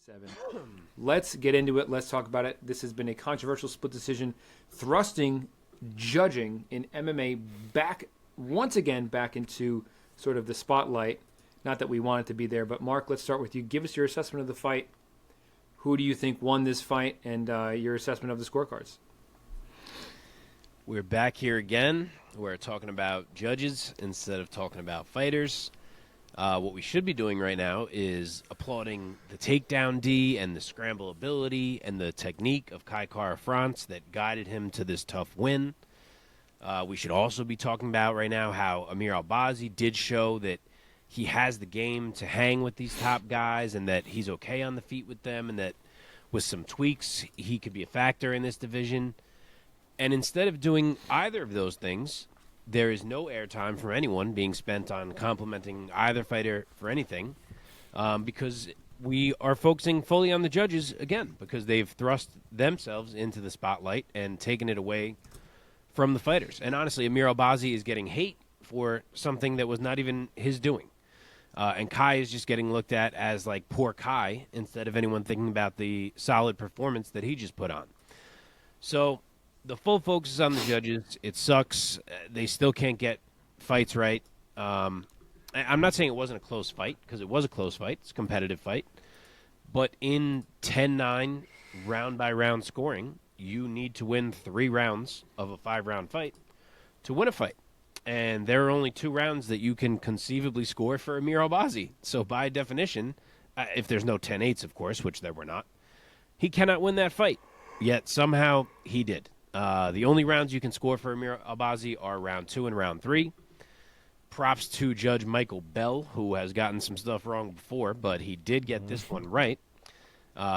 7. Let's get into it. Let's talk about it. This has been a controversial split decision, thrusting judging in MMA once again back into sort of the spotlight. Not that we want it to be there, but Mark, let's start with you. Give us your assessment of the fight. Who do you think won this fight, and your assessment of the scorecards? We're back here again. We're talking about judges instead of talking about fighters. What we should be doing right now is applauding the takedown D and the scramble ability and the technique of Kai Kara-France that guided him to this tough win. We should also be talking about right now how Amir Albazi did show that he has the game to hang with these top guys and that he's okay on the feet with them and that with some tweaks he could be a factor in this division. And instead of doing either of those things, there is no airtime from anyone being spent on complimenting either fighter for anything because we are focusing fully on the judges again because they've thrust themselves into the spotlight and taken it away from the fighters. And honestly, Amir Albazi is getting hate for something that was not even his doing. And Kai is just getting looked at as like poor Kai instead of anyone thinking about the solid performance that he just put on. So the full focus is on the judges. It sucks. They still can't get fights right. I'm not saying it wasn't a close fight because it was a close fight. It's a competitive fight. But in 10-9 round-by-round scoring, you need to win 3 rounds of a 5-round fight to win a fight. And there are only 2 rounds that you can conceivably score for Amir Albazi. So by definition, if there's no 10-8s, of course, which there were not, he cannot win that fight. Yet somehow he did. The only rounds you can score for Amir Albazi are round 2 and round 3. Props to Judge Michael Bell, who has gotten some stuff wrong before, but he did get this one right.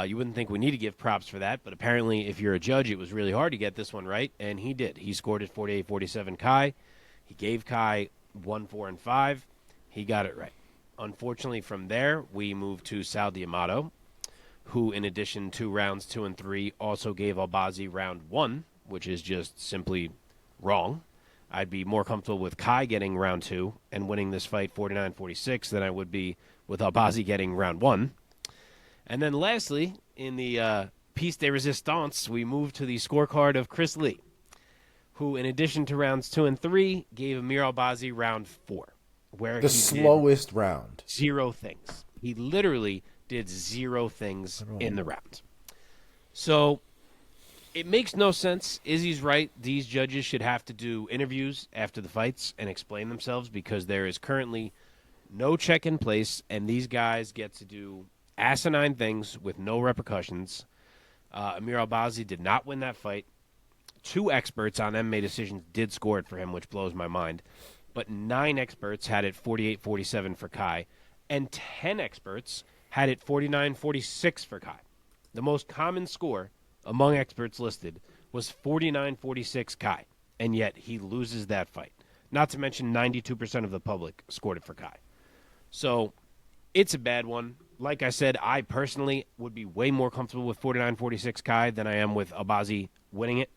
You wouldn't think we need to give props for that, but apparently if you're a judge, it was really hard to get this one right, and he did. He scored at 48-47 Kai. He gave Kai 1, 4, and 5. He got it right. Unfortunately, from there, we moved to Sal D'Amato, who, in addition to rounds 2 and 3, also gave Albazi round 1, which is just simply wrong. I'd be more comfortable with Kai getting round 2 and winning this fight 49-46 than I would be with Albazi getting round 1. And then lastly, in the piece de resistance, we move to the scorecard of Chris Lee, who, in addition to rounds 2 and 3, gave Amir Albazi round 4, where the slowest round. 0 things. He literally did 0 things in the round. So it makes no sense. Izzy's right. These judges should have to do interviews after the fights and explain themselves because there is currently no check in place, and these guys get to do asinine things with no repercussions. Amir Albazi did not win that fight. 2 experts on MMA decisions did score it for him, which blows my mind. But 9 experts had it 48-47 for Kai, and 10 experts had it 49-46 for Kai. The most common score among experts listed was 49-46 Kai, and yet he loses that fight. Not to mention 92% of the public scored it for Kai. So it's a bad one. Like I said, I personally would be way more comfortable with 49-46 Kai than I am with Albazi winning it.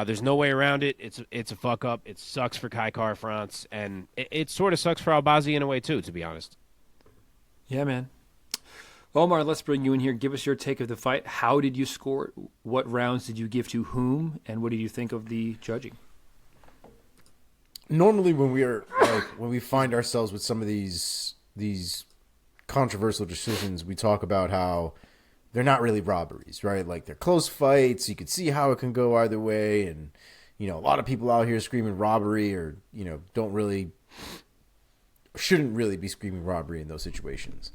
There's no way around it. It's a fuck up. It sucks for Kai Kara-France, and it sort of sucks for Albazi in a way too, to be honest. Yeah, man. Omar, let's bring you in here. Give us your take of the fight. How did you score? What rounds did you give to whom? And what did you think of the judging? Normally, when we find ourselves with some of these controversial decisions, we talk about how they're not really robberies, right? Like, they're close fights. You could see how it can go either way. And, a lot of people out here screaming robbery or, shouldn't really be screaming robbery in those situations.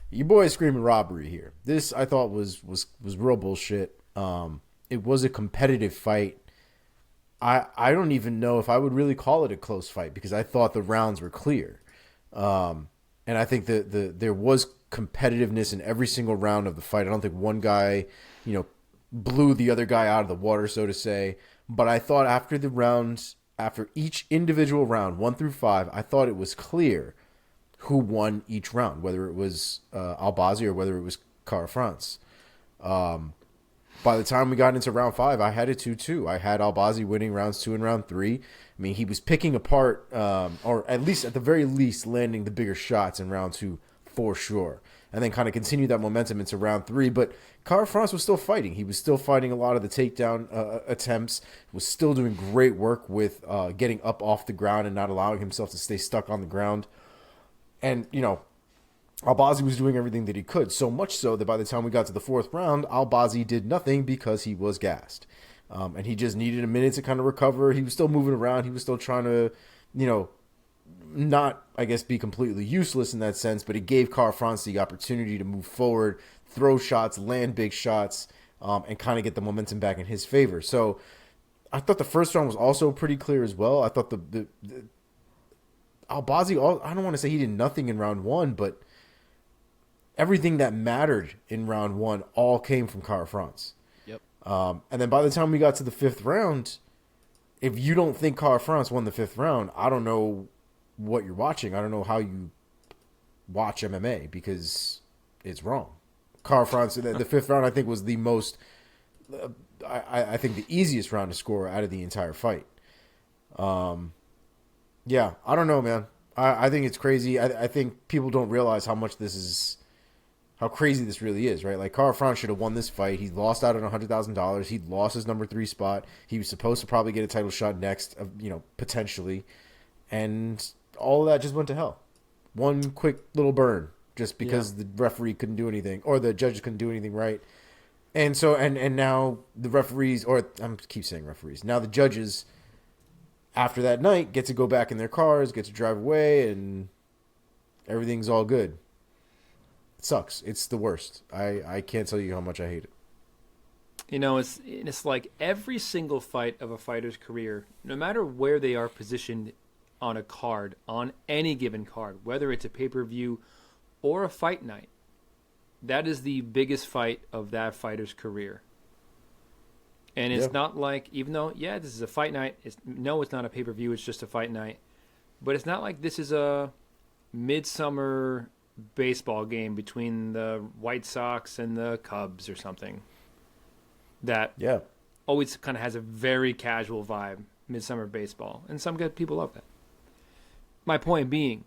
Your boy is screaming robbery here. This, I thought, was real bullshit. It was a competitive fight. I don't even know if I would really call it a close fight because I thought the rounds were clear. And I think that there was competitiveness in every single round of the fight. I don't think one guy, blew the other guy out of the water, so to say. But I thought after the rounds, after each individual round, 1 through 5, I thought it was clear who won each round, whether it was Albazi or whether it was Kara-France. By the time we got into round 5, I had it 2-2. I had Albazi winning rounds 2 and round 3. I mean, he was picking apart, or at the very least, landing the bigger shots in round 2 for sure. And then kind of continued that momentum into round 3. But Kara-France was still fighting. He was still fighting a lot of the takedown attempts, was still doing great work with getting up off the ground and not allowing himself to stay stuck on the ground. And, Albazi was doing everything that he could, so much so that by the time we got to the 4th round, Albazi did nothing because he was gassed. And he just needed a minute to kind of recover. He was still moving around. He was still trying to, not, I guess, be completely useless in that sense, but it gave Kara-France the opportunity to move forward, throw shots, land big shots, and kind of get the momentum back in his favor. So I thought the first round was also pretty clear as well. I thought the Albazi, I don't want to say he did nothing in round 1, but everything that mattered in round 1 all came from Kara-France. Yep. And then by the time we got to the 5th round, if you don't think Kara-France won the 5th round, I don't know what you're watching. I don't know how you watch MMA because it's wrong. Kara-France, the 5th round, I think, was the most, I think, the easiest round to score out of the entire fight. Yeah, I don't know, man. I think it's crazy. I think people don't realize how crazy this really is, right? Like, Kara-France should have won this fight. He lost out on $100,000. He lost his number 3 spot. He was supposed to probably get a title shot next, potentially. And all of that just went to hell. One quick little burn just because the referee couldn't do anything, or the judges couldn't do anything right. And so, and now the referees, or I keep saying referees, now the judges, after that night, get to go back in their cars, get to drive away, and everything's all good. It sucks. It's the worst. I can't tell you how much I hate it. It's like every single fight of a fighter's career, no matter where they are positioned on a card, on any given card, whether it's a pay-per-view or a fight night, that is the biggest fight of that fighter's career. And it's not like, even though, this is a fight night, it's not a pay-per-view, it's just a fight night, but it's not like this is a midsummer baseball game between the White Sox and the Cubs or something that always kind of has a very casual vibe, midsummer baseball, and some good people love that. My point being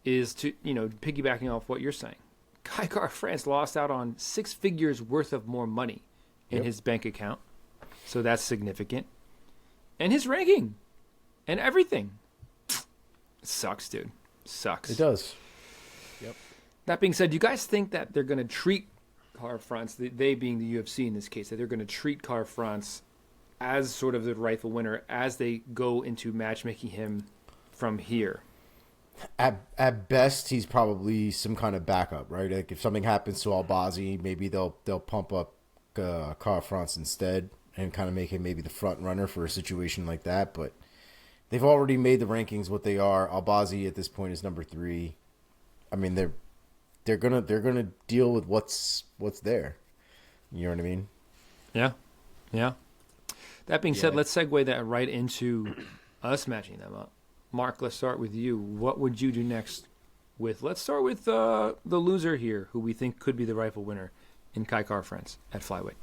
is to, piggybacking off what you're saying, Kara-France lost out on 6 figures worth of more money in his bank account, so that's significant, and his ranking and everything. Sucks, dude. Sucks. It does. Yep. That being said, do you guys think that they're going to treat Kara-France, they being the UFC in this case, that they're going to treat Kara-France as sort of the rightful winner as they go into matchmaking him from here? At best, he's probably some kind of backup, right? Like, if something happens to Albazi, maybe they'll pump up Kara-France instead and kind of make him maybe the front runner for a situation like that. But they've already made the rankings what they are. Albazi at this point is number 3. I mean, they're gonna deal with what's there. You know what I mean? Yeah. That being said, let's segue that right into us matching them up. Mark, let's start with you. What would you do next let's start with the loser here, who we think could be the rightful winner in Kara-France at flyweight.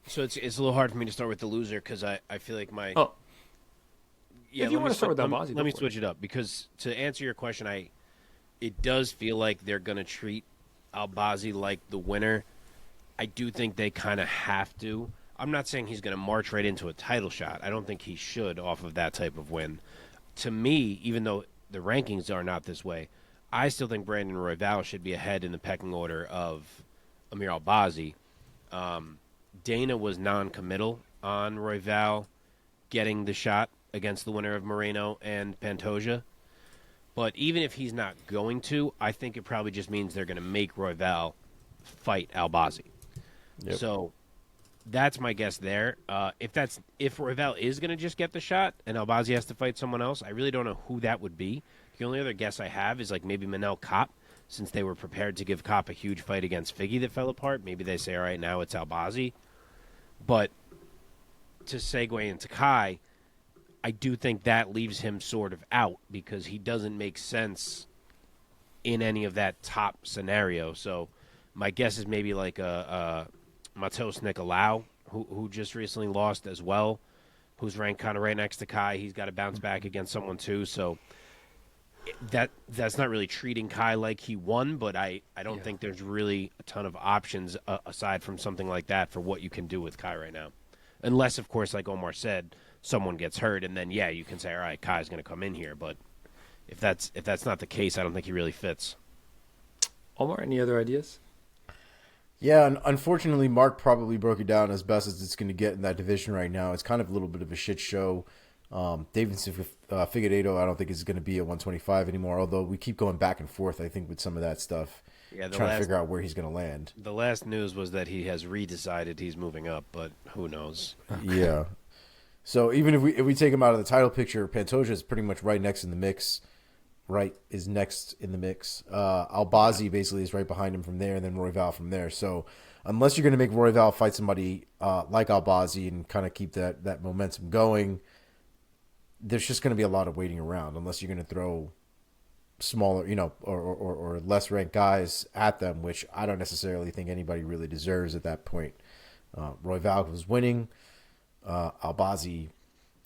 So it's a little hard for me to start with the loser because I feel like my... Oh. Yeah, if you want to start with Albazi, let me switch it up, because to answer your question, it does feel like they're going to treat Albazi like the winner. I do think they kind of have to. I'm not saying he's going to march right into a title shot. I don't think he should off of that type of win. To me, even though the rankings are not this way, I still think Brandon Royval should be ahead in the pecking order of Amir Albazi. Dana was non-committal on Royval getting the shot against the winner of Moreno and Pantoja. But even if he's not going to, I think it probably just means they're going to make Royval fight Albazi. Yep. So that's my guess there. If Royval is going to just get the shot and Albazi has to fight someone else, I really don't know who that would be. The only other guess I have is like maybe Manel Kape, since they were prepared to give Kape a huge fight against Figgy that fell apart. Maybe they say, all right, now it's Albazi. But to segue into Kai, I do think that leaves him sort of out because he doesn't make sense in any of that top scenario. So my guess is maybe like a Matos Nicolau, who just recently lost as well, who's ranked kind of right next to Kai. He's got to bounce back against someone too. So that's not really treating Kai like he won, but I don't think there's really a ton of options aside from something like that for what you can do with Kai right now. Unless, of course, like Omar said, someone gets hurt, and then, yeah, you can say, all right, Kai's going to come in here. But if that's not the case, I don't think he really fits. Omar, any other ideas? Yeah, and unfortunately, Mark probably broke it down as best as it's going to get in that division right now. It's kind of a little bit of a shit show. Davidson Figueiredo, I don't think is going to be at 125 anymore, although we keep going back and forth, I think, with some of that stuff. Yeah, trying to figure out where he's going to land. The last news was that he has redecided he's moving up, but who knows? Yeah. So even if we take him out of the title picture, Pantoja is pretty much right next in the mix. Albazi basically is right behind him from there, and then Royval from there. So unless you're going to make Royval fight somebody like Albazi and kind of keep that momentum going, there's just going to be a lot of waiting around unless you're going to throw smaller, or less ranked guys at them, which I don't necessarily think anybody really deserves at that point. Royval was winning. Albazi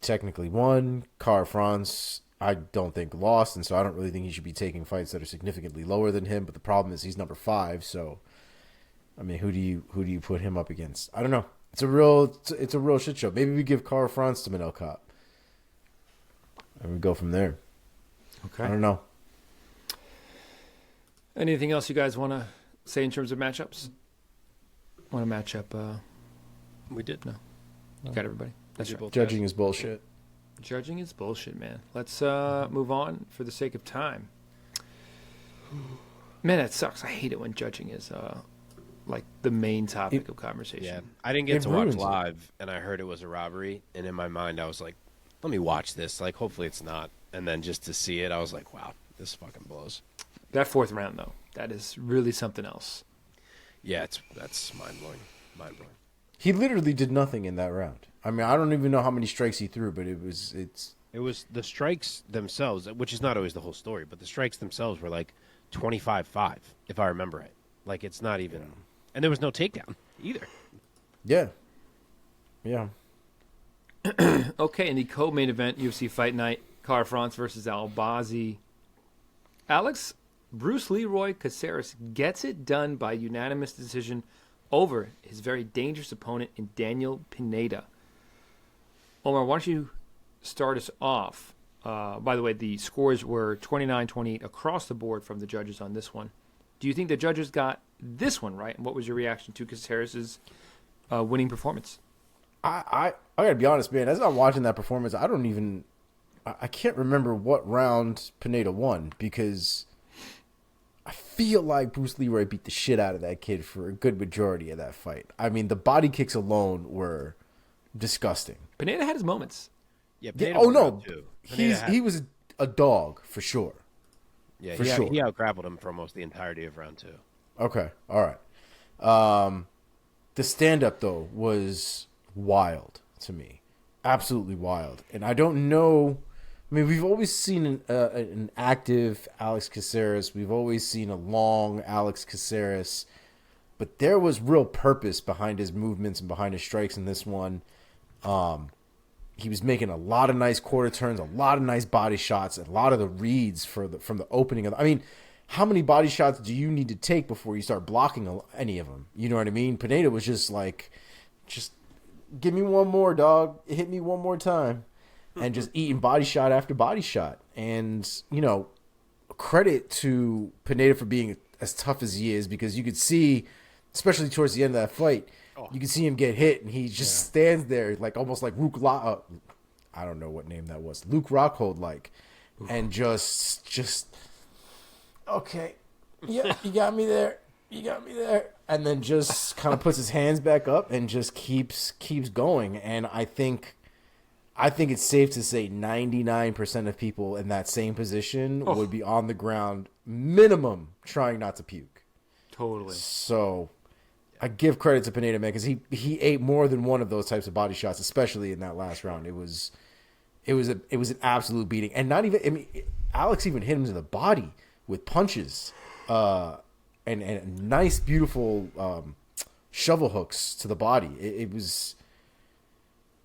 technically won. Kara-France, I don't think lost, and so I don't really think he should be taking fights that are significantly lower than him. But the problem is he's number 5, so I mean, who do you put him up against? I don't know. It's a real shit show. Maybe we give Kara-France to Manel Kape, and we go from there. Okay. I don't know. Anything else you guys want to say in terms of matchups? Want to match up? We did. No. You got everybody. That's right. Judging is bullshit. Judging is bullshit, man. Let's move on for the sake of time. Man, that sucks. I hate it when judging is like the main topic of conversation. Yeah, I didn't get to watch live, and I heard it was a robbery, and in my mind I was like, let me watch this. Like, hopefully it's not. And then just to see it, I was like, wow, this fucking blows. That 4th round, though, that is really something else. Yeah, that's mind-blowing. Mind-blowing. He literally did nothing in that round. I mean, I don't even know how many strikes he threw, but it was the strikes themselves, which is not always the whole story, but the strikes themselves were like 25-5, if I remember right. Like, it's not even, and there was no takedown either. Yeah. Yeah. Okay, in the co-main event, UFC Fight Night, Kara-France versus Albazi. Bruce Leroy Caceres gets it done by unanimous decision over his very dangerous opponent in Daniel Pineda. Omar, why don't you start us off? By the way, the scores were 29-28 across the board from the judges on this one. Do you think the judges got this one right? And what was your reaction to Caceres' winning performance? I gotta be honest, man. As I'm watching that performance, I can't remember what round Pineda won, because I feel like Bruce Leroy beat the shit out of that kid for a good majority of that fight. I mean, the body kicks alone were disgusting. Pineda had his moments. Yeah. He was a dog for sure. Yeah, for sure. He out-grappled him for almost the entirety of round 2. Okay, all right. The stand-up though was wild to me, absolutely wild, and I don't know. I mean, we've always seen an active Alex Caceres. We've always seen a long Alex Caceres. But there was real purpose behind his movements and behind his strikes in this one. He was making a lot of nice quarter turns, a lot of nice body shots, a lot of the reads from the opening. I mean, how many body shots do you need to take before you start blocking any of them? You know what I mean? Pineda was just give me one more, dog. Hit me one more time. And just eating body shot after body shot. And, credit to Pineda for being as tough as he is, because you could see, especially towards the end of that fight, you can see him get hit, and he just stands there like almost like I don't know what name that was, Luke Rockhold and just okay, yeah, you got me there, and then just kind of puts his hands back up and just keeps going. And I think it's safe to say 99% of people in that same position would be on the ground, minimum, trying not to puke. Totally. So I give credit to Pineda, man, because he ate more than one of those types of body shots, especially in that last round. It was an absolute beating, and not even. I mean, Alex even hit him to the body with punches, and nice, beautiful shovel hooks to the body. It was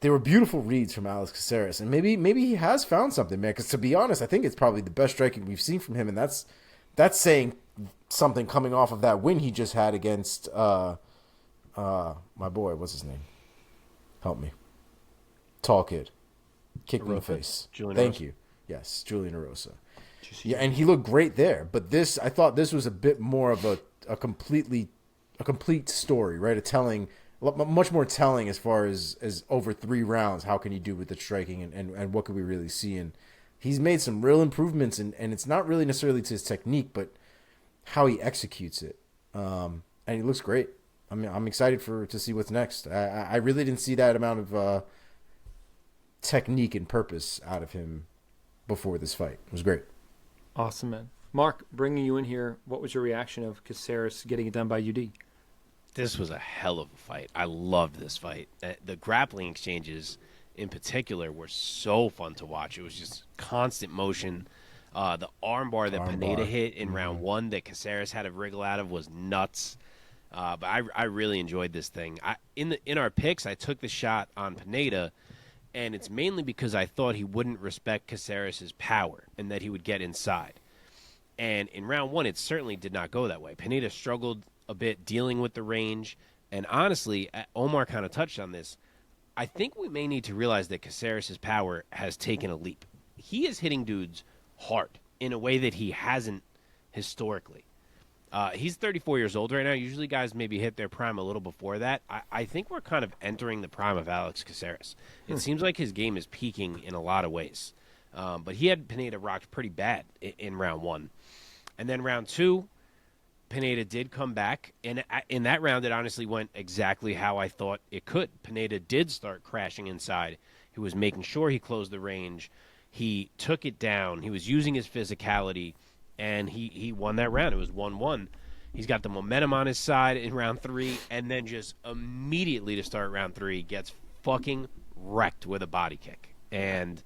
they were beautiful reads from Alex Caceres, and maybe he has found something, man. Because to be honest, I think it's probably the best striking we've seen from him, and that's saying something coming off of that win he just had against my boy. What's his name? Help me. Tall kid, kicked me in the face. Thank you. Yes, Julian Erosa. Yeah, and he looked great there. But I thought this was a bit more of a complete story, right? Much more telling as far as over 3 rounds. How can he do with the striking, and what could we really see? And he's made some real improvements, and it's not really necessarily to his technique, but how he executes it. And he looks great. I mean, I'm excited to see what's next. I really didn't see that amount of technique and purpose out of him before this fight. It was great. Awesome, man. Mark, bringing you in here, what was your reaction of Caceres getting it done by UD? This was a hell of a fight. I loved this fight. The grappling exchanges in particular were so fun to watch. It was just constant motion. The armbar that Pineda hit in round 1 that Caceres had to wriggle out of was nuts. But I really enjoyed this thing. In our picks, I took the shot on Pineda, and it's mainly because I thought he wouldn't respect Caceres' power and that he would get inside. And in round 1, it certainly did not go that way. Pineda struggled a bit dealing with the range. And honestly, Omar kind of touched on this. I think we may need to realize that Caceres' power has taken a leap. He is hitting dudes hard in a way that he hasn't historically. He's 34 years old right now. Usually guys maybe hit their prime a little before that. I think we're kind of entering the prime of Alex Caceres. It seems like his game is peaking in a lot of ways. But he had Pineda rocked pretty bad in round 1. And then round 2, Pineda did come back. And in that round, it honestly went exactly how I thought it could. Pineda did start crashing inside. He was making sure he closed the range. He took it down. He was using his physicality. And he won that round. It was 1-1. He's got the momentum on his side in round 3, and then just immediately to start round 3 gets fucking wrecked with a body kick. And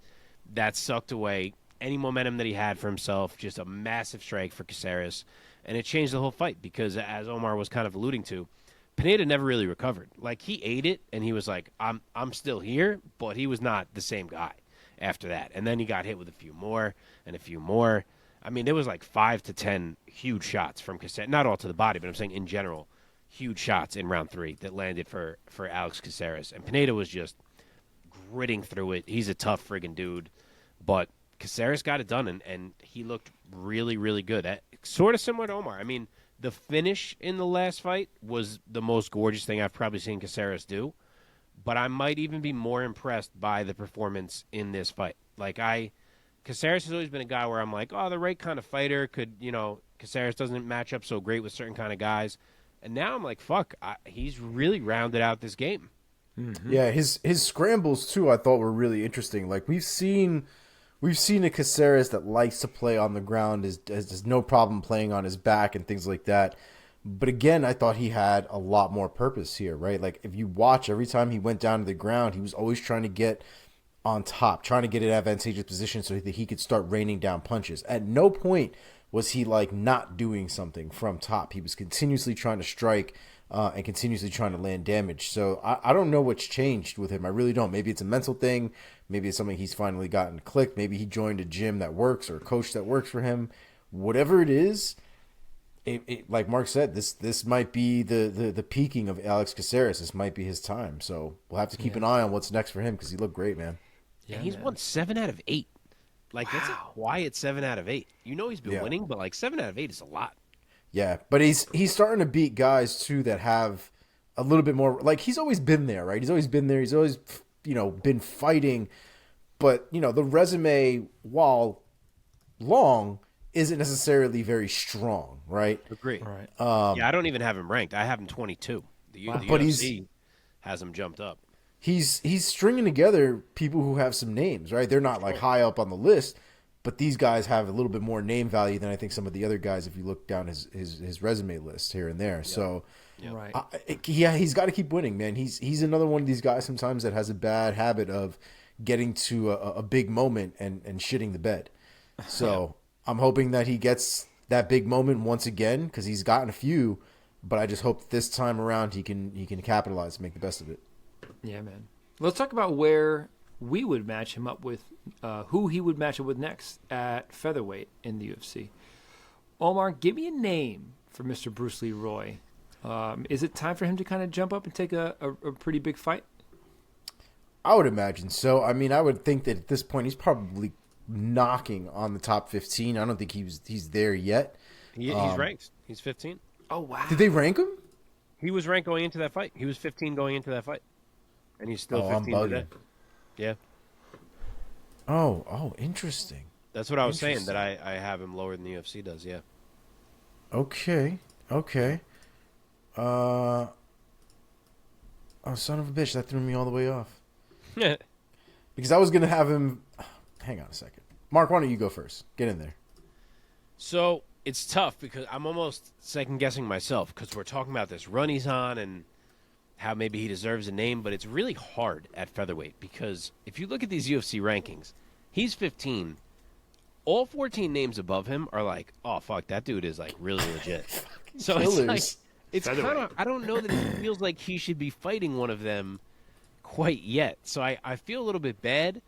that sucked away any momentum that he had for himself. Just a massive strike for Caceres. And it changed the whole fight because, as Omar was kind of alluding to, Pineda never really recovered. Like, he ate it, and he was like, I'm still here, but he was not the same guy after that. And then he got hit with a few more and a few more. I mean, there was like 5 to 10 huge shots from Caceres. Not all to the body, but I'm saying in general, huge shots in round 3 that landed for Alex Caceres. And Pineda was just gritting through it. He's a tough friggin' dude. But Caceres got it done, and he looked really, really good. Sort of similar to Omar. I mean, the finish in the last fight was the most gorgeous thing I've probably seen Caceres do. But I might even be more impressed by the performance in this fight. Caceres has always been a guy where I'm like, the right kind of fighter could, Caceres doesn't match up so great with certain kind of guys. And now I'm like, he's really rounded out this game. Mm-hmm. Yeah, his scrambles, too, I thought were really interesting. Like, we've seen a Caceres that likes to play on the ground, has no problem playing on his back and things like that. But again, I thought he had a lot more purpose here, right? Like, if you watch, every time he went down to the ground, he was always trying to get on top, trying to get an advantageous position so that he could start raining down punches. At no point was he like not doing something from top. He was continuously trying to strike and continuously trying to land damage. So I don't know what's changed with him. I really don't. Maybe it's a mental thing. Maybe it's something he's finally gotten clicked. Maybe he joined a gym that works or a coach that works for him. Whatever it is, it like Mark said, this might be the peaking of Alex Caceres. This might be his time. So we'll have to keep an eye on what's next for him because he looked great, man. Yeah, he's won 7 out of 8. Like, that's a quiet 7 out of 8. He's been winning, but, 7 out of 8 is a lot. Yeah, but he's starting to beat guys, too, that have a little bit more... Like, he's always been there, right? He's always been there. He's always, been fighting. But, the resume, while long, isn't necessarily very strong, right? Agree. Right. I don't even have him ranked. I have him 22. The UFC has him jumped up. He's stringing together people who have some names, right? They're not high up on the list, but these guys have a little bit more name value than I think some of the other guys if you look down his resume list here and there. Yep. So, right. He's got to keep winning, man. He's another one of these guys sometimes that has a bad habit of getting to a big moment and shitting the bed. So I'm hoping that he gets that big moment once again because he's gotten a few, but I just hope this time around he can capitalize and make the best of it. Yeah, man. Let's talk about where we would match him up with, who he would match up with next at featherweight in the UFC. Omar, give me a name for Mr. Bruce Lee Roy. Is it time for him to kind of jump up and take a pretty big fight? I would imagine so. I mean, I would think that at this point he's probably knocking on the top 15. I don't think he's there yet. He's ranked. He's 15. Oh, wow. Did they rank him? He was ranked going into that fight. He was 15 going into that fight. And he's still I'm 15 bugging. today. Yeah. Oh, interesting. That's what I was saying, that I have him lower than the UFC does, yeah. Okay. Oh, son of a bitch, that threw me all the way off. Because I was going to have him... Hang on a second. Mark, why don't you go first? Get in there. So, it's tough because I'm almost second-guessing myself because we're talking about this run he's on and how maybe he deserves a name, but it's really hard at featherweight because if you look at these UFC rankings, he's 15. All 14 names above him are like, oh, fuck, that dude is, like, really legit. So it's kind of, I don't know that it feels like he should be fighting one of them quite yet. So I feel a little bit bad.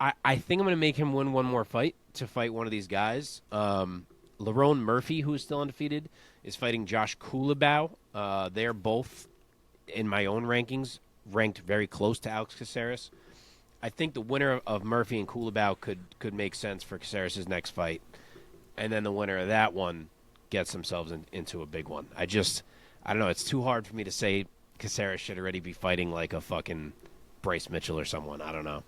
I think I'm going to make him win one more fight to fight one of these guys. Lerone Murphy, who is still undefeated, is fighting Josh Kulabau. They're both, in my own rankings, ranked very close to Alex Caceres. I think the winner of Murphy and Kulabau could make sense for Caceres' next fight. And then the winner of that one gets themselves into a big one. I don't know. It's too hard for me to say Caceres should already be fighting like a fucking Bryce Mitchell or someone. I don't know.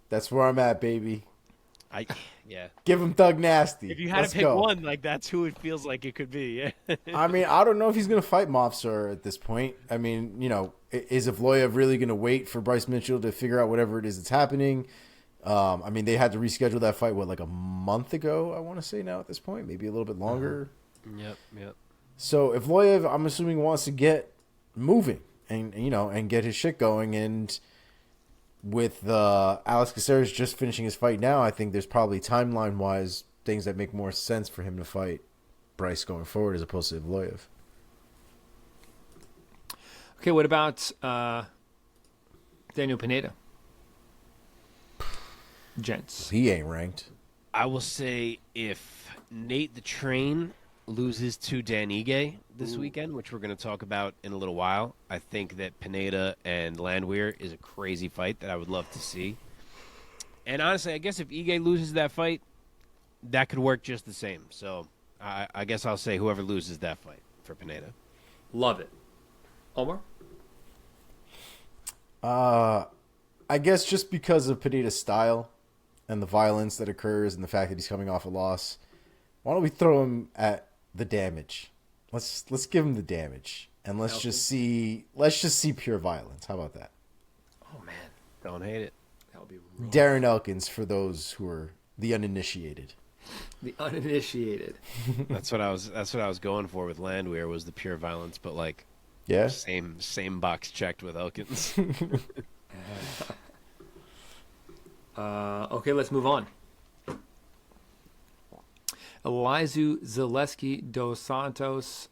That's where I'm at, baby. Yeah. Give him Thug Nasty. If you had to pick one, like that's who it feels like it could be. Yeah. I mean, I don't know if he's going to fight Mofsar at this point. I mean, is Evloev really going to wait for Bryce Mitchell to figure out whatever it is that's happening? I mean, they had to reschedule that fight, like a month ago, I want to say now at this point, maybe a little bit longer. Yep. So Evloev, I'm assuming, wants to get moving and get his shit going. And with Alex Caceres just finishing his fight now, I think there's probably timeline-wise things that make more sense for him to fight Bryce going forward as opposed to Evloev. Okay, what about Daniel Pineda? Gents. He ain't ranked. I will say if Nate the Train loses to Dan Ige this weekend, which we're going to talk about in a little while, I think that Pineda and Landwehr is a crazy fight that I would love to see. And honestly, I guess if Ige loses that fight, that could work just the same. So I guess I'll say whoever loses that fight for Pineda. Love it. Omar? I guess just because of Pineda's style and the violence that occurs and the fact that he's coming off a loss, why don't we throw him at the damage? Let's give him the damage and let's just see pure violence. How about that? Oh man, don't hate it. That would be rough. Darren Elkins for those who are the uninitiated. The uninitiated. That's what I was going for with Landwehr was the pure violence, but like Yeah. same box checked with Elkins. Okay, let's move on. Elizeu Zaleski dos Santos.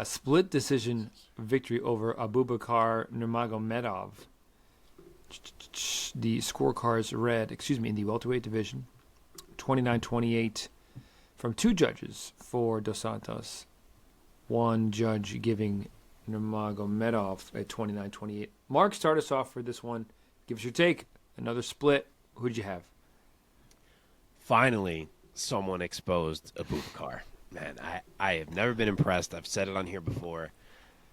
Split decision victory over Abubakar Nurmagomedov. The scorecards read, in the welterweight division, 29-28 from two judges for dos Santos. One judge giving Nurmagomedov a 29-28. Mark, start us off for this one. Give us your take. Another split. Who'd you have? Finally, someone exposed Abubakar. Man, I have never been impressed. I've said it on here before.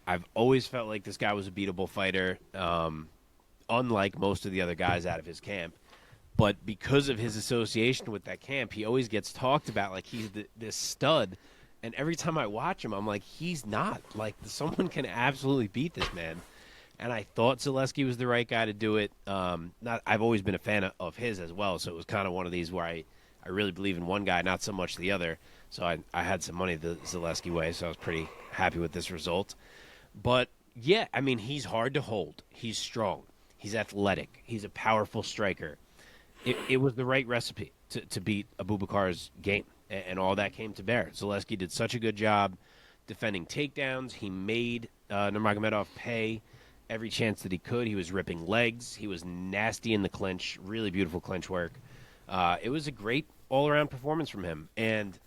I've always felt like this guy was a beatable fighter, unlike most of the other guys out of his camp. But because of his association with that camp, he always gets talked about like he's this stud. And every time I watch him, I'm like, he's not. Like, someone can absolutely beat this man. And I thought Zaleski was the right guy to do it. I've always been a fan of his as well, so it was kind of one of these where I really believe in one guy, not so much the other. So I had some money the Zaleski way, so I was pretty happy with this result. But, yeah, I mean, he's hard to hold. He's strong. He's athletic. He's a powerful striker. It was the right recipe to beat Abubakar's game, and all that came to bear. Zaleski did such a good job defending takedowns. He made Nurmagomedov pay, every chance that he could. He was ripping legs. He was nasty in the clinch. Really beautiful clinch work. It was a great all-around performance from him. And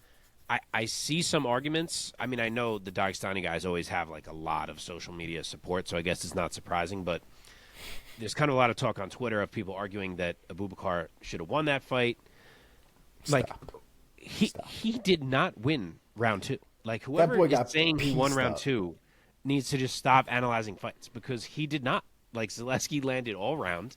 I see some arguments. I mean, I know the Dagestani guys always have like a lot of social media support, so I guess it's not surprising. But there's kind of a lot of talk on Twitter of people arguing that Abubakar should have won that fight. Like, he did not win round 2. Like, whoever is saying he won round 2 needs to just stop analyzing fights, because he did not. Like, Zaleski landed all round,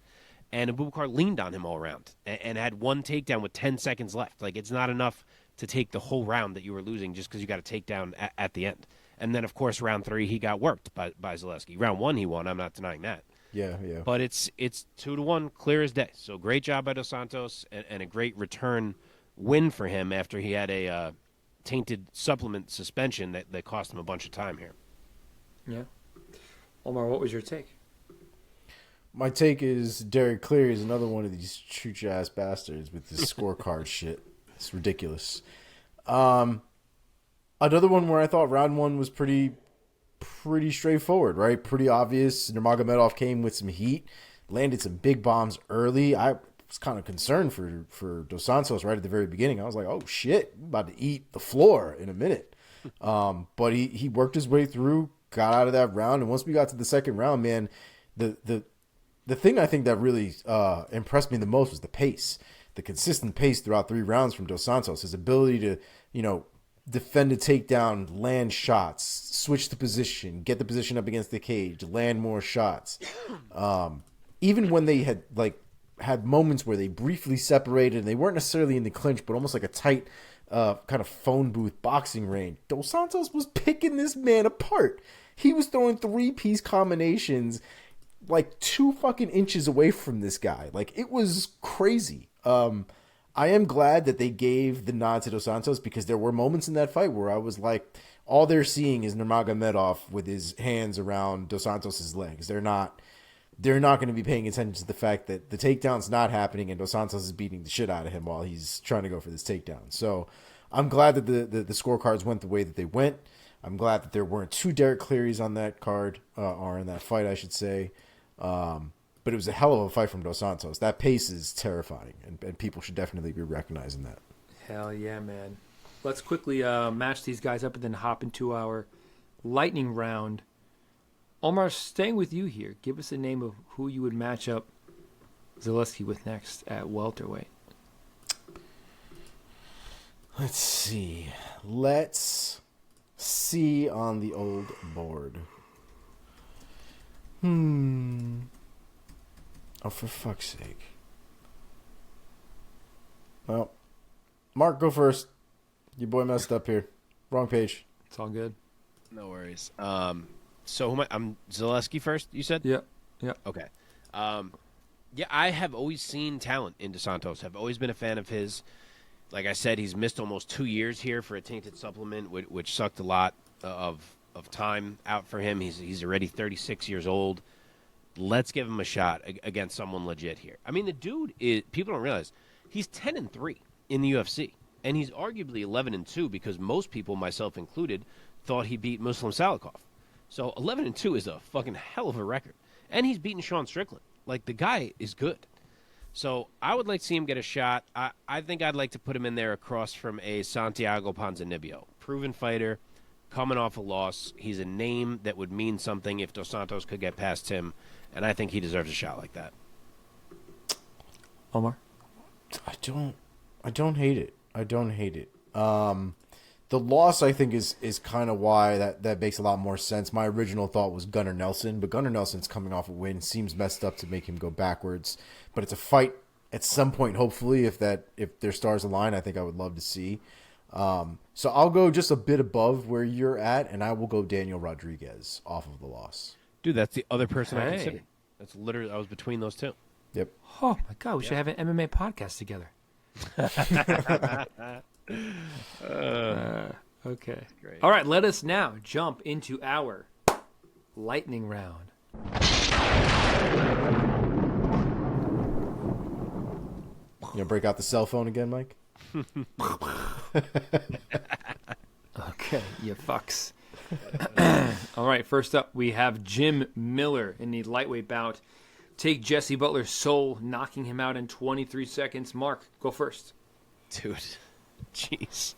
and Abubakar leaned on him all round and had one takedown with 10 seconds left. Like, it's not enough to take the whole round that you were losing just because you got a takedown at the end. And then, of course, round 3, he got worked by Zaleski. Round 1, he won. I'm not denying that. Yeah. But it's 2-1, clear as day. So great job by Dos Santos, and a great return win for him after he had a tainted supplement suspension that cost him a bunch of time here. Yeah. Omar, what was your take? My take is Derek Cleary is another one of these chooch-ass bastards with this scorecard shit. It's ridiculous. Another one where I thought round 1 was pretty straightforward, right? Pretty obvious. Nurmagomedov came with some heat, landed some big bombs early. I was kind of concerned for Dos Santos right at the very beginning. I was like, oh shit, I'm about to eat the floor in a minute. But he worked his way through, got out of that round, and once we got to the second round, man, the thing I think that really impressed me the most was the pace, the consistent pace throughout 3 rounds from Dos Santos, his ability to, defend a takedown, land shots, switch the position, get the position up against the cage, land more shots. Even when they had moments where they briefly separated and they weren't necessarily in the clinch, but almost like a tight kind of phone booth boxing range, Dos Santos was picking this man apart. He was throwing 3-piece combinations like 2 fucking inches away from this guy. Like, it was crazy. I am glad that they gave the nod to Dos Santos, because there were moments in that fight where I was like, all they're seeing is Nurmagomedov with his hands around Dos Santos' legs. They're not going to be paying attention to the fact that the takedown's not happening and Dos Santos is beating the shit out of him while he's trying to go for this takedown. So I'm glad that the scorecards went the way that they went. I'm glad that there weren't 2 Derek Clearys on that card, or in that fight, I should say. But it was a hell of a fight from Dos Santos. That pace is terrifying, and people should definitely be recognizing that. Hell yeah, man. Let's quickly match these guys up and then hop into our lightning round. Omar, staying with you here, give us a name of who you would match up Zaleski with next at welterweight. Let's see. Let's see on the old board. Oh, for fuck's sake. Well, Mark, go first. Your boy messed up here. Wrong page. It's all good. No worries. So who am I? I'm Zaleski first, you said? Yeah. Okay. Yeah, I have always seen talent in Dos Santos. I've always been a fan of his. Like I said, he's missed almost 2 years here for a tainted supplement, which sucked a lot of time out for him. He's already 36 years old. Let's give him a shot against someone legit here. I mean, the dude is, people don't realize, he's 10-3 in the UFC, and he's arguably 11-2 because most people, myself included, thought he beat Muslim Salikov. So 11-2 is a fucking hell of a record. And he's beaten Sean Strickland. Like, the guy is good. So I would like to see him get a shot. I think I'd like to put him in there across from a Santiago Ponzinibbio. Proven fighter, coming off a loss. He's a name that would mean something if Dos Santos could get past him. And I think he deserves a shot like that. Omar? I don't hate it. I don't hate it. The loss, I think, is kind of why that makes a lot more sense. My original thought was Gunnar Nelson, but Gunnar Nelson's coming off a win. Seems messed up to make him go backwards. But it's a fight at some point, hopefully, if their stars align, I think I would love to see. So I'll go just a bit above where you're at, and I will go Daniel Rodriguez off of the loss. Dude, that's the other person I considered. That's literally, I was between those two. Yep. Oh, my God. We should have an MMA podcast together. Okay. Great. All right. Let us now jump into our lightning round. You gonna break out the cell phone again, Mike? Okay, you fucks. All right, first up, we have Jim Miller in the lightweight bout. Take Jesse Butler's soul, knocking him out in 23 seconds. Mark, go first. Dude, jeez.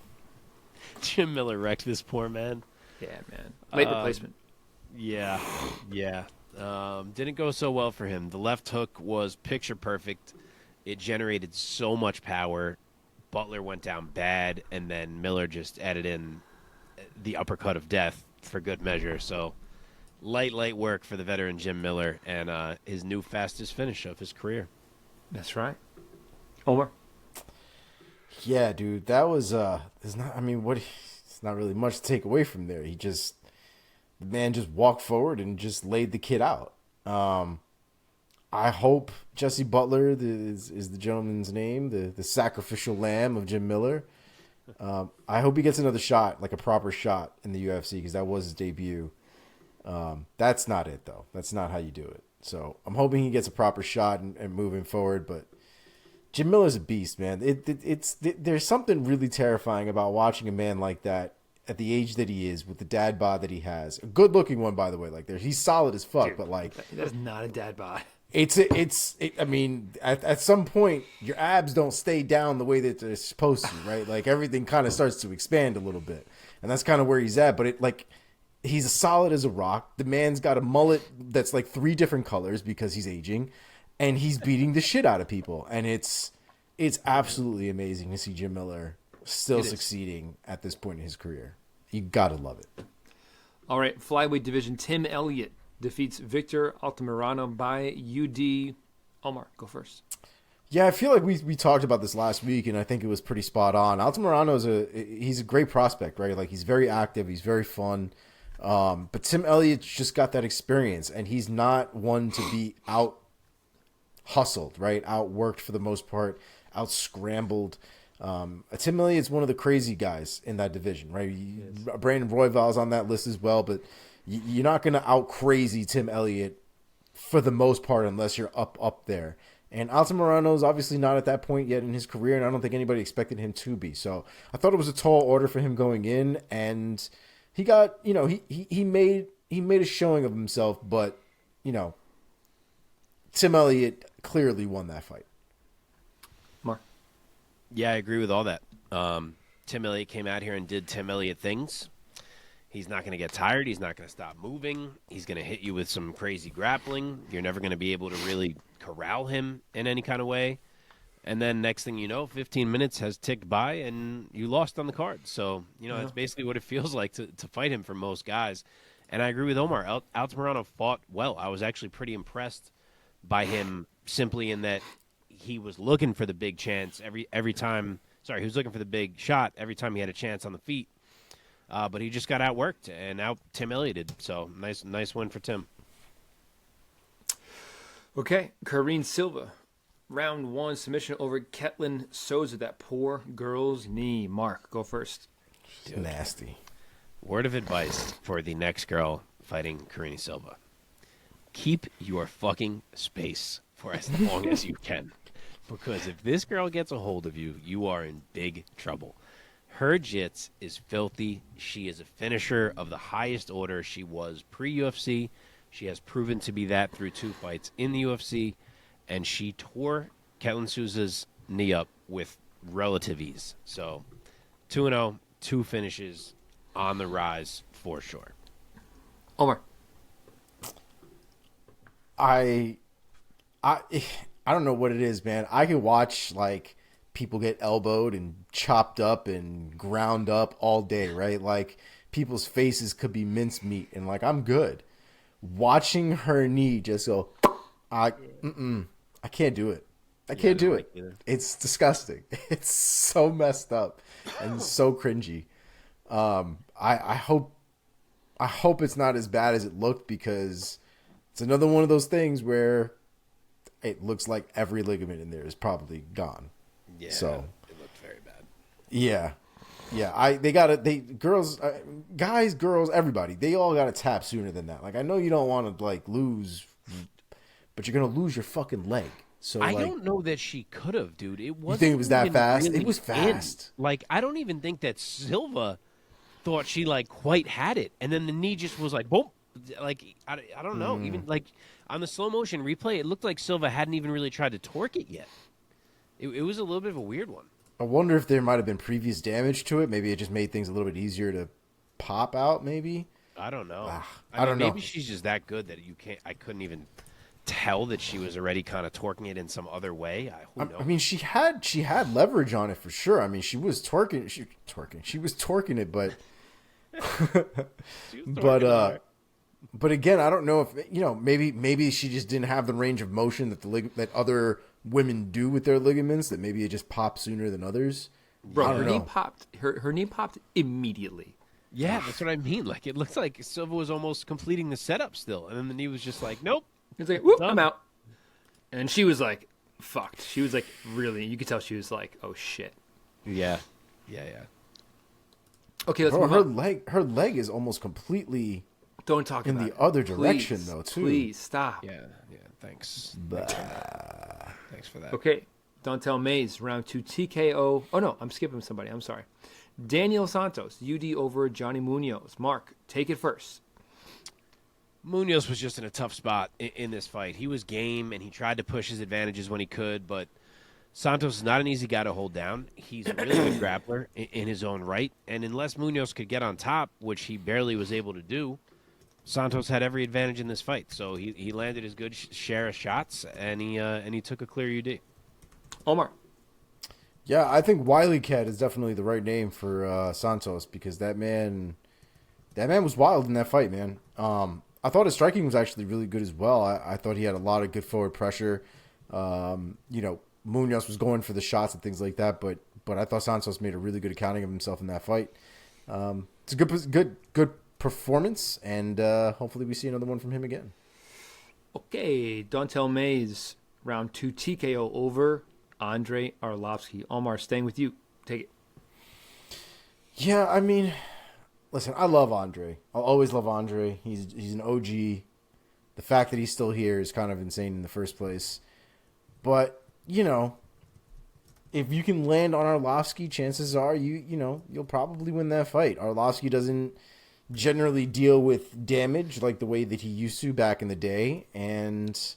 Jim Miller wrecked this poor man. Yeah, man. Late replacement. Yeah. Didn't go so well for him. The left hook was picture perfect. It generated so much power. Butler went down bad, and then Miller just added in the uppercut of death for good measure. So light work for the veteran Jim Miller and his new fastest finish of his career. That's right. Omar? Yeah, dude, that was it's not really much to take away from there. The man just walked forward and just laid the kid out. I hope Jesse Butler is the gentleman's name, the sacrificial lamb of Jim Miller. I hope he gets another shot, like a proper shot in the UFC, because that was his debut. That's not it, though. That's not how you do it. So I'm hoping he gets a proper shot and moving forward. But Jim Miller's a beast, man. There's something really terrifying about watching a man like that at the age that he is, with the dad bod that he has. A good-looking one, by the way. Like, he's solid as fuck, Dude, but like, that's not a dad bod. I mean, at some point, your abs don't stay down the way that they're supposed to, right? Like, everything kind of starts to expand a little bit, and that's kind of where he's at. But he's as solid as a rock. The man's got a mullet that's like 3 different colors because he's aging, and he's beating the shit out of people. And it's absolutely amazing to see Jim Miller still succeeding at this point in his career. You gotta love it. All right, flyweight division. Tim Elliott defeats Victor Altamirano by UD. Omar, go first. Yeah, I feel like we talked about this last week, and I think it was pretty spot on. Altamirano's he's a great prospect, right? Like, he's very active, he's very fun. But Tim Elliott's just got that experience, and he's not one to be out hustled, right? Outworked for the most part, out scrambled. Tim Elliott's one of the crazy guys in that division, right? Brandon Royval's on that list as well, but you're not going to out crazy Tim Elliott for the most part unless you're up there. And Altamirano's obviously not at that point yet in his career, and I don't think anybody expected him to be. So I thought it was a tall order for him going in, and he got, he made a showing of himself, but Tim Elliott clearly won that fight. Mark? Yeah, I agree with all that. Tim Elliott came out here and did Tim Elliott things. He's not going to get tired. He's not going to stop moving. He's going to hit you with some crazy grappling. You're never going to be able to really corral him in any kind of way. And then next thing you know, 15 minutes has ticked by and you lost on the card. So, that's basically what it feels like to fight him for most guys. And I agree with Omar. Altamirano fought well. I was actually pretty impressed by him simply in that he was looking for the big chance every time. Sorry, he was looking for the big shot every time he had a chance on the feet. But he just got outworked, and out Tim Elliott did. So nice win for Tim. Okay, Karine Silva. Round 1 submission over Ketlin Souza. That poor girl's knee. Mark, go first. Dude. Nasty. Word of advice for the next girl fighting Karine Silva. Keep your fucking space for as long as you can. Because if this girl gets a hold of you, you are in big trouble. Her jits is filthy. She is a finisher of the highest order. She was pre-UFC. She has proven to be that through 2 fights in the UFC. And she tore Ketlin Souza's knee up with relative ease. So 2-0, 2 finishes on the rise for sure. Omar. I don't know what it is, man. I can watch like people get elbowed and chopped up and ground up all day, right? Like people's faces could be mincemeat, and like I'm good. Watching her knee just go, I can't do it. I can't do it. It's disgusting. It's so messed up and so cringy. I hope it's not as bad as it looked, because it's another one of those things where it looks like every ligament in there is probably gone. Yeah, so it looked very bad. Yeah. Guys, girls, everybody, they all got to tap sooner than that. Like, I know you don't want to like lose, but you're going to lose your fucking leg. So I don't know that she could have, dude. It wasn't. You think it was that fast? Really it was fast. Like, I don't even think that Silva thought she like quite had it, and then the knee just was like boom. Like I don't know. Even like on the slow motion replay, it looked like Silva hadn't even really tried to torque it yet. It was a little bit of a weird one. I wonder if there might have been previous damage to it. Maybe it just made things a little bit easier to pop out. Maybe I don't know. I don't know. Maybe she's just that good that you can't. I couldn't even tell that she was already kind of torquing it in some other way. Who knows? I mean, she had leverage on it for sure. I mean, she was torquing. She was torquing it, but but again, I don't know if maybe she just didn't have the range of motion that other women do with their ligaments. That maybe it just popped sooner than others. Bro, her knee popped immediately. Yeah, that's what I mean. Like it looks like Silva was almost completing the setup still, and then the knee was just like, nope. It's like, whoop, I'm out. And she was like, fucked. She was like, really, you could tell she was like, oh shit. Yeah. Okay, let's move her on. Her leg is almost completely Don't talk in about the it. other Please, direction though too. Please stop. Yeah. Thanks. Bah. Thanks for that. Okay, Dontel Mays, round 2 TKO. Oh no, I'm skipping somebody. I'm sorry. Daniel Santos, UD over Johnny Munoz. Mark, take it first. Munoz was just in a tough spot in this fight. He was game, and he tried to push his advantages when he could, but Santos is not an easy guy to hold down. He's a really good grappler in his own right, and unless Munoz could get on top, which he barely was able to do, Santos had every advantage in this fight. So he landed his good share of shots, and he took a clear UD. Omar. Yeah, I think Wily Cat is definitely the right name for Santos because that man was wild in that fight, man. I thought his striking was actually really good as well. I thought he had a lot of good forward pressure. Munoz was going for the shots and things like that, but I thought Santos made a really good accounting of himself in that fight. It's a good performance, and hopefully we see another one from him again. Okay, Dontel Mays, round 2 TKO over Andrei Arlovsky. Omar, staying with you. Take it. Yeah, I mean, listen, I love Andre. I'll always love Andre. He's an OG. The fact that he's still here is kind of insane in the first place. But, if you can land on Arlovsky, chances are you'll probably win that fight. Arlovsky doesn't generally deal with damage like the way that he used to back in the day, and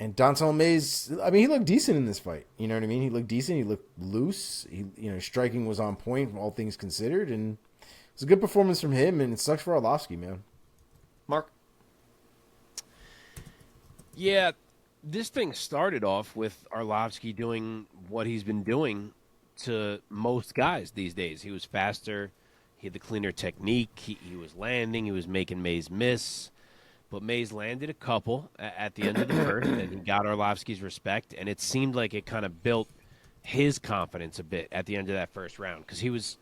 Dontel Mays, I mean, he looked decent in this fight. You know what I mean? He looked decent. He looked loose. Striking was on point, all things considered, and it was a good performance from him. And it sucks for Arlovsky, man. Mark. Yeah, this thing started off with Arlovsky doing what he's been doing to most guys these days. He was faster. He had the cleaner technique. He was landing. He was making Mays miss. But Mays landed a couple at the end of the first, and he got Arlovsky's respect. And it seemed like it kind of built his confidence a bit at the end of that first round because he was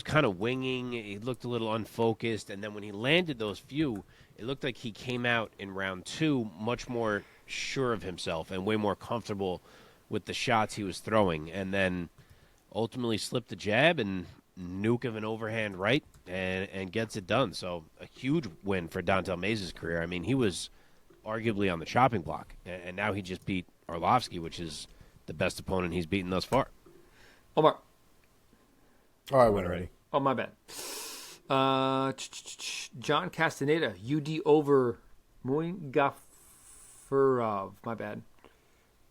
kind of winging. He looked a little unfocused. And then when he landed those few, it looked like he came out in round 2 much more sure of himself and way more comfortable with the shots he was throwing. And then ultimately slipped the jab and nuke of an overhand right and gets it done. So a huge win for Dontel Mays' career. I mean, he was arguably on the chopping block, and now he just beat Arlovsky, which is the best opponent he's beaten thus far. Omar. All right, win already. Oh, my bad. John Castaneda, UD over Muin Gafurov. My bad.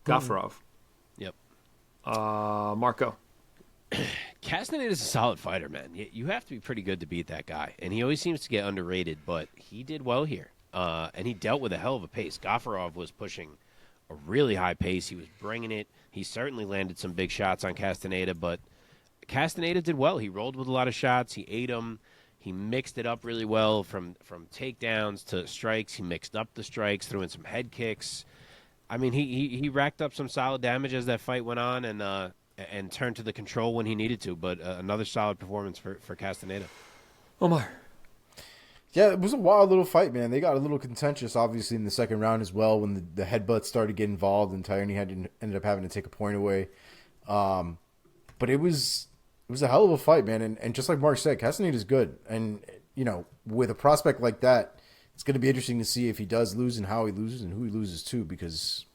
Gafurov. Yep. Marco. Castaneda is a solid fighter, man. You have to be pretty good to beat that guy, and he always seems to get underrated, but he did well here, and he dealt with a hell of a pace. Gafurov was pushing a really high pace. He was bringing it. He certainly landed some big shots on Castaneda, but Castaneda did well. He rolled with a lot of shots. He ate them. He mixed it up really well from takedowns to strikes. He mixed up the strikes, threw in some head kicks. I mean, he racked up some solid damage as that fight went on, and turned to the control when he needed to. But another solid performance for Castaneda. Omar. Yeah, it was a wild little fight, man. They got a little contentious, obviously, in the second round as well when the headbutts started to get involved and Tierney ended up having to take a point away. But it was a hell of a fight, man. And just like Mark said, Castaneda's good. And, with a prospect like that, it's going to be interesting to see if he does lose and how he loses and who he loses to because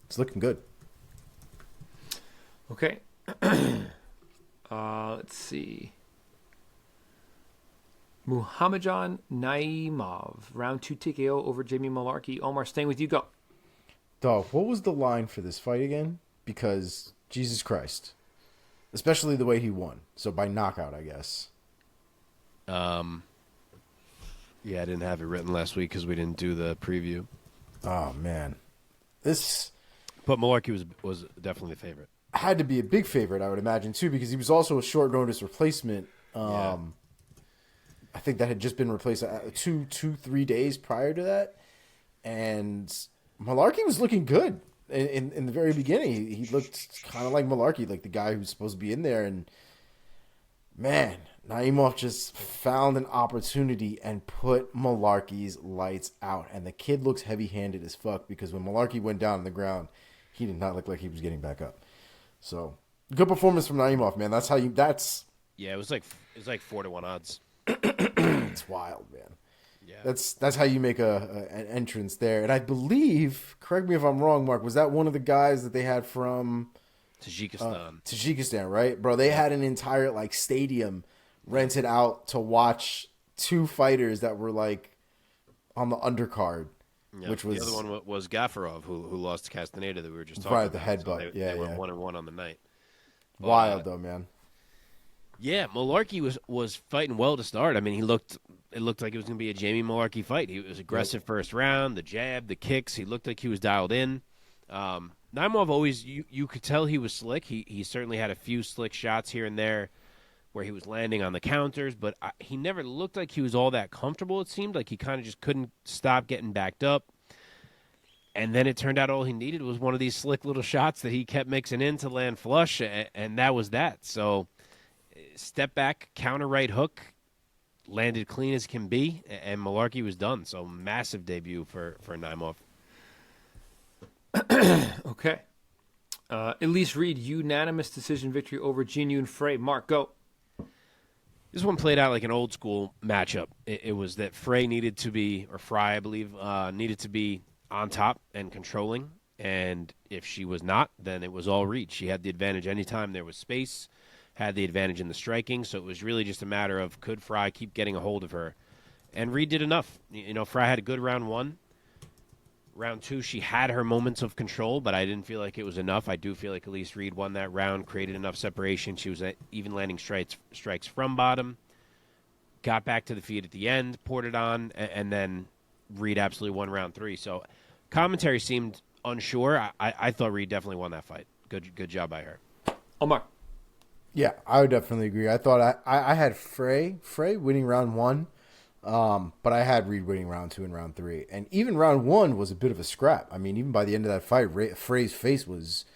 it's looking good. Okay. Let's see. Muhammadjan Naimov, round 2 TKO over Jamie Malarkey. Omar, staying with you. Go. Dog, what was the line for this fight again? Because, Jesus Christ. Especially the way he won. So by knockout, I guess. Yeah, I didn't have it written last week because we didn't do the preview. Oh, man. This But Malarkey was definitely the favorite. had to be a big favorite, I would imagine, too, because he was also a short notice replacement. Yeah. I think that had just been replaced 3 days prior to that. And Malarkey was looking good in the very beginning. He looked kind of like Malarkey, like the guy who's supposed to be in there. And, man, Naimov just found an opportunity and put Malarkey's lights out. And the kid looks heavy-handed as fuck because when Malarkey went down on the ground, he did not look like he was getting back up. So, good performance from Naimov, man. Yeah, it was like 4-1 odds. It's wild, man. Yeah. That's how you make an entrance there. And I believe, correct me if I'm wrong, Mark, was that one of the guys that they had from Tajikistan. right? Bro, they had an entire stadium rented out to watch two fighters that were on the undercard, Yeah. which was the other one was Gafarov, who lost to Castaneda that we were just talking right, about. the headbutt. So they went 1-1 on the night. wild though, man. Yeah, Malarkey was fighting well to start. I mean, it looked like it was going to be a Jamie Malarkey fight. He was aggressive first round, the jab, the kicks. He looked like he was dialed in. Naimov always, you could tell he was slick. He certainly had a few slick shots here and there where he was landing on the counters, but he never looked like he was all that comfortable, it seemed. Like he kind of just couldn't stop getting backed up. And then it turned out all he needed was one of these slick little shots that he kept mixing in to land flush, and that was that. So step back, counter right hook, landed clean as can be, and Malarkey was done. So massive debut for Naimov. Okay. Elise Reed, unanimous decision victory over Jin Yoon Frey. Mark, go. This one played out like an old school matchup. It was that Frey needed to be, or Fry, I believe, needed to be on top and controlling. And if she was not, then it was all Reed. She had the advantage anytime there was space, had the advantage in the striking. So it was really just a matter of could Fry keep getting a hold of her. And Reed did enough. Fry had a good round one. Round two, she had her moments of control, but I didn't feel like it was enough. I do feel like Elise Reed won that round, created enough separation. She was even landing strikes from bottom, got back to the feet at the end, poured it on, and then Reed absolutely won round three. So commentary seemed unsure. I thought Reed definitely won that fight. Good job by her. Omar. Yeah, I would definitely agree. I thought I had Frey winning round one. But I had Reed winning round two and round three. And even round one was a bit of a scrap. I mean, even by the end of that fight, Frey's face was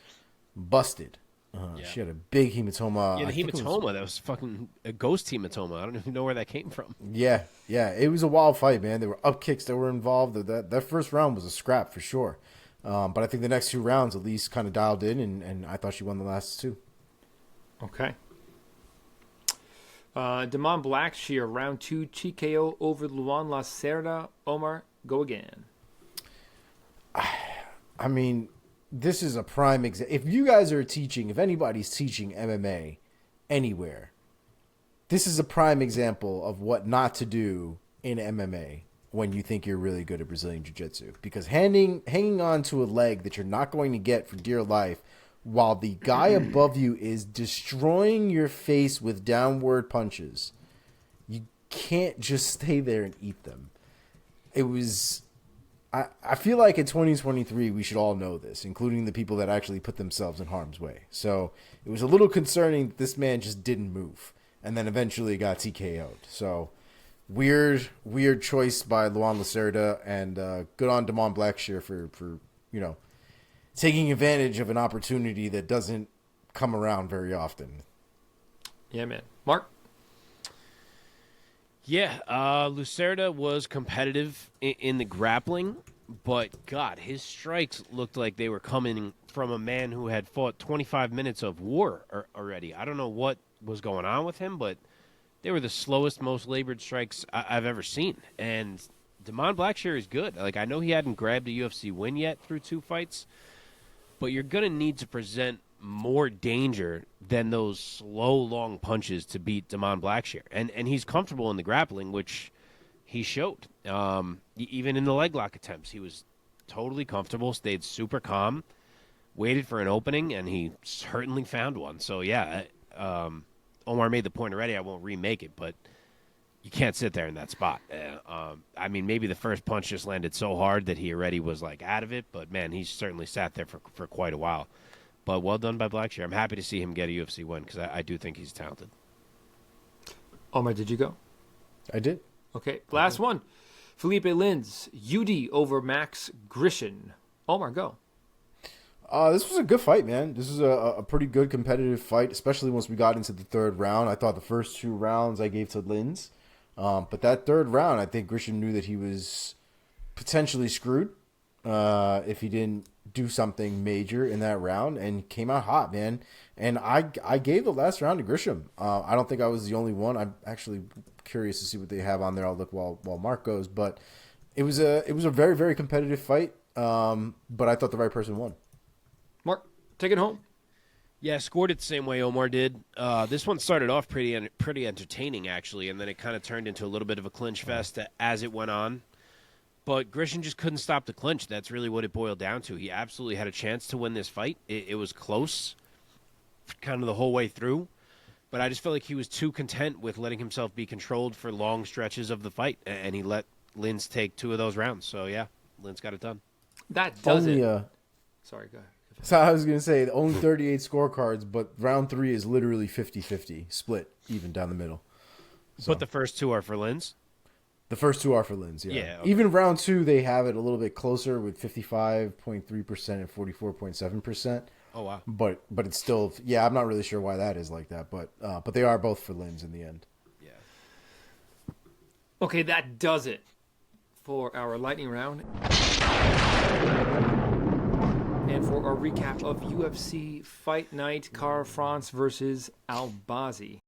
busted. Yeah. She had a big hematoma. Yeah, the hematoma, that was fucking a ghost hematoma. I don't even know where that came from. Yeah. It was a wild fight, man. There were up kicks that were involved. That first round was a scrap for sure. But I think the next two rounds at least kind of dialed in, and I thought she won the last two. Okay. Damon Blackshear, round 2 TKO over Luan Lacerda. Omar, go again. I mean, this is a prime example. If anybody's teaching MMA anywhere, this is a prime example of what not to do in MMA when you think you're really good at Brazilian Jiu-Jitsu. Because hanging on to a leg that you're not going to get for dear life while the guy above you is destroying your face with downward punches, you can't just stay there and eat them. It was... I feel like in 2023, we should all know this, including the people that actually put themselves in harm's way. So it was a little concerning that this man just didn't move and then eventually got TKO'd. So weird choice by Luan Lacerda, and good on Damon Blackshear for taking advantage of an opportunity that doesn't come around very often. Yeah, man. Mark? Yeah, Lacerda was competitive in the grappling, but, God, his strikes looked like they were coming from a man who had fought 25 minutes of war already. I don't know what was going on with him, but they were the slowest, most labored strikes I've ever seen. And Damon Blackshear is good. Like, I know he hadn't grabbed a UFC win yet through two fights, but you're going to need to present more danger than those slow, long punches to beat Damon Blackshear. And he's comfortable in the grappling, which he showed. Even in the leg lock attempts, he was totally comfortable, stayed super calm, waited for an opening, and he certainly found one. So, yeah, Omar made the point already. I won't remake it, but you can't sit there in that spot. I mean, maybe the first punch just landed so hard that he already was, like, out of it. But, man, he certainly sat there for quite a while. But well done by Blackshear. I'm happy to see him get a UFC win because I do think he's talented. Omar, did you go? I did. Okay, last one. Felipe Lins, UD over Max Grishin. Omar, go. This was a good fight, man. This is a pretty good competitive fight, especially once we got into the third round. I thought the first 2 rounds I gave to Lins. But that third round, I think Grishin knew that he was potentially screwed if he didn't do something major in that round, and came out hot, man. And I gave the last round to Grisham. I don't think I was the only one. I'm actually curious to see what they have on there. I'll look while Mark goes. But it was a very, very competitive fight. But I thought the right person won. Mark, take it home. Yeah, scored it the same way Omar did. This one started off pretty entertaining, actually, and then it kind of turned into a little bit of a clinch fest as it went on. But Grishin just couldn't stop the clinch. That's really what it boiled down to. He absolutely had a chance to win this fight. It was close kind of the whole way through. But I just felt like he was too content with letting himself be controlled for long stretches of the fight. And he let Lins take 2 of those rounds. So, yeah, Lins got it done. That does Only, it. Sorry, go ahead. So I was going to say, only 38 scorecards, but round 3 is literally 50-50, split even down the middle. So. But the first 2 are for Lins? The first 2 are for Lins, yeah. Yeah, okay. Even round 2, they have it a little bit closer with 55.3% and 44.7%. Oh, wow. But it's still, yeah, I'm not really sure why that is like that. But they are both for Lins in the end. Yeah. Okay, that does it for our lightning round. And for our recap of UFC Fight Night, Kara France versus Albazi.